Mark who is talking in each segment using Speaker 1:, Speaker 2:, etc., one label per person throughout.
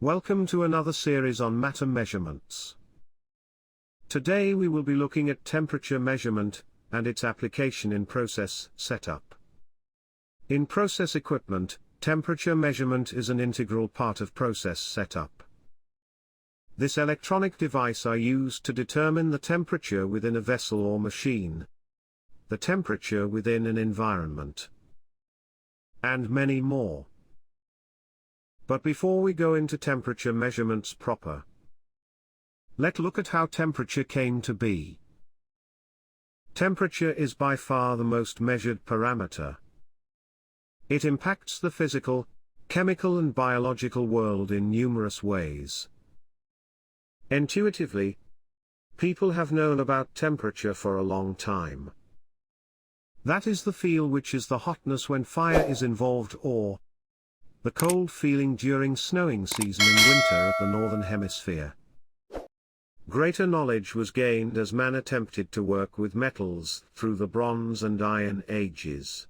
Speaker 1: Welcome to another series on matter measurements. Today we will be looking at temperature measurement and its application in process setup. In process equipment, temperature measurement is an integral part of process setup. This electronic device are used to determine the temperature within a vessel or machine, the temperature within an environment, and many more. But before we go into temperature measurements proper, let's look at how temperature came to be. Temperature is by far the most measured parameter. It impacts the physical, chemical and biological world in numerous ways. Intuitively, people have known about temperature for a long time. That is the feel which is the hotness when fire is involved, or the cold feeling during snowing season in winter at the northern hemisphere. Greater knowledge was gained as man attempted to work with metals through the Bronze and Iron Ages.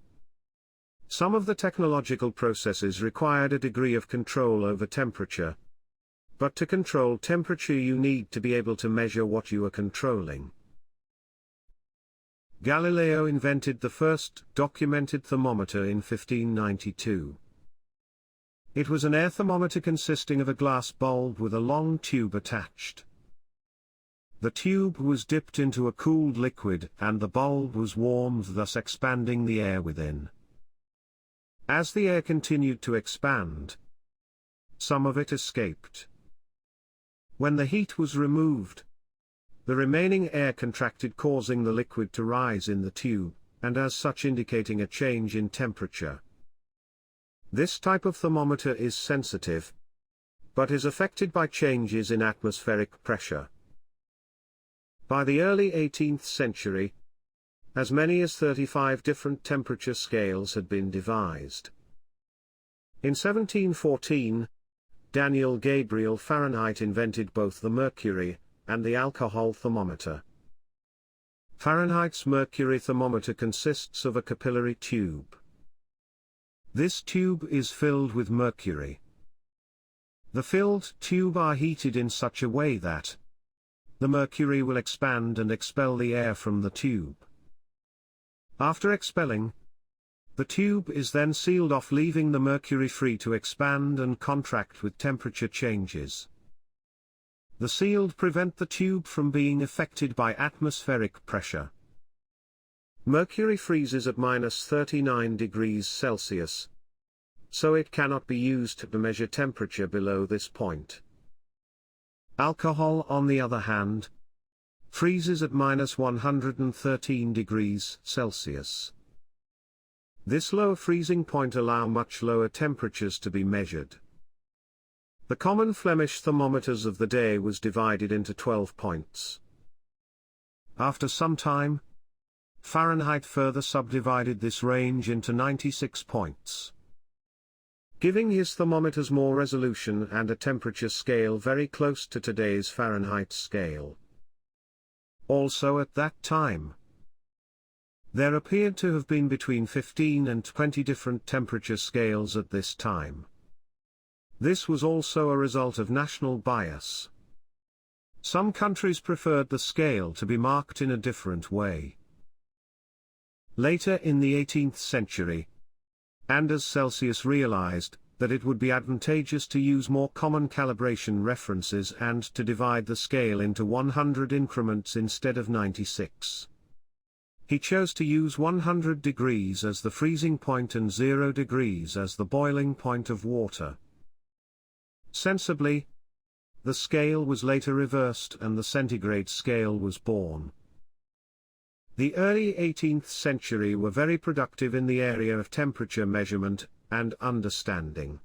Speaker 1: Some of the technological processes required a degree of control over temperature. But to control temperature you need to be able to measure what you are controlling. Galileo invented the first documented thermometer in 1592. It was an air thermometer consisting of a glass bulb with a long tube attached. The tube was dipped into a cooled liquid and the bulb was warmed, thus expanding the air within. As the air continued to expand, some of it escaped. When the heat was removed, the remaining air contracted, causing the liquid to rise in the tube, and as such indicating a change in temperature. This type of thermometer is sensitive, but is affected by changes in atmospheric pressure. By the early 18th century, as many as 35 different temperature scales had been devised. In 1714, Daniel Gabriel Fahrenheit invented both the mercury and the alcohol thermometer. Fahrenheit's mercury thermometer consists of a capillary tube. This tube is filled with mercury. The filled tube are heated in such a way that the mercury will expand and expel the air from the tube. After expelling, the tube is then sealed off, leaving the mercury free to expand and contract with temperature changes. The sealed prevent the tube from being affected by atmospheric pressure. Mercury freezes at -39 degrees Celsius, so it cannot be used to measure temperature below this point. Alcohol, on the other hand, freezes at -113 degrees Celsius. This lower freezing point allows much lower temperatures to be measured. The common Flemish thermometers of the day was divided into 12 points. After some time, Fahrenheit further subdivided this range into 96 points, giving his thermometers more resolution and a temperature scale very close to today's Fahrenheit scale. Also at that time, there appeared to have been between 15 and 20 different temperature scales at this time. This was also a result of national bias. Some countries preferred the scale to be marked in a different way. Later in the 18th century, and as Celsius realized that it would be advantageous to use more common calibration references and to divide the scale into 100 increments instead of 96. He chose to use 100 degrees as the freezing point and 0 degrees as the boiling point of water. Sensibly, the scale was later reversed and the centigrade scale was born. The early 18th century were very productive in the area of temperature measurement and understanding.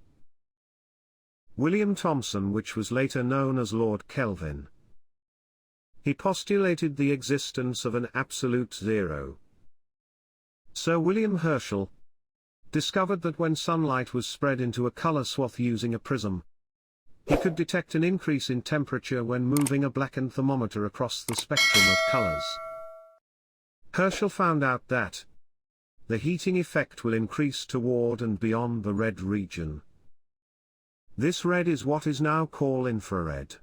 Speaker 1: William Thomson, which was later known as Lord Kelvin. He postulated the existence of an absolute zero. Sir William Herschel discovered that when sunlight was spread into a color swath using a prism, he could detect an increase in temperature when moving a blackened thermometer across the spectrum of colors. Herschel found out that the heating effect will increase toward and beyond the red region. This red is what is now called infrared.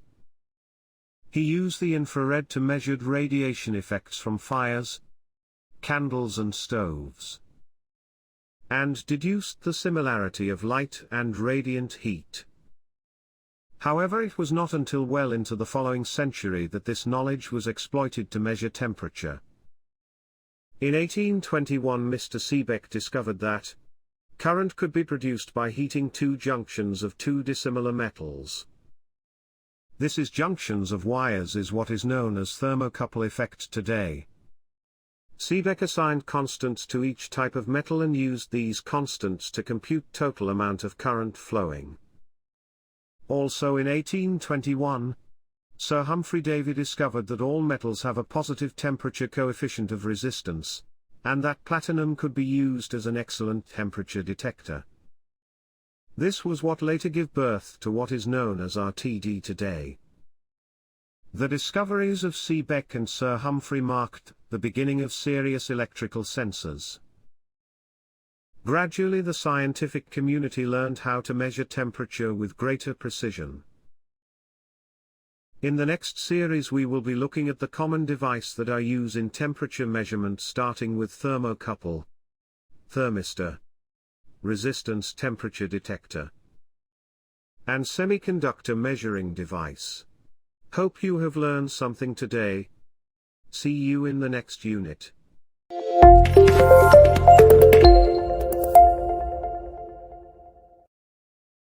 Speaker 1: He used the infrared to measure radiation effects from fires, candles and stoves, and deduced the similarity of light and radiant heat. However, it was not until well into the following century that this knowledge was exploited to measure temperature. In 1821, Mr. Seebeck discovered that current could be produced by heating two junctions of two dissimilar metals. This is junctions of wires is what is known as thermocouple effect today. Seebeck assigned constants to each type of metal and used these constants to compute total amount of current flowing. Also in 1821, Sir Humphrey Davy discovered that all metals have a positive temperature coefficient of resistance, and that platinum could be used as an excellent temperature detector. This was what later gave birth to what is known as RTD today. The discoveries of Seebeck and Sir Humphrey marked the beginning of serious electrical sensors. Gradually the scientific community learned how to measure temperature with greater precision. In the next series we will be looking at the common device that I use in temperature measurement, starting with thermocouple, thermistor, resistance temperature detector, and semiconductor measuring device. Hope you have learned something today. See you in the next unit.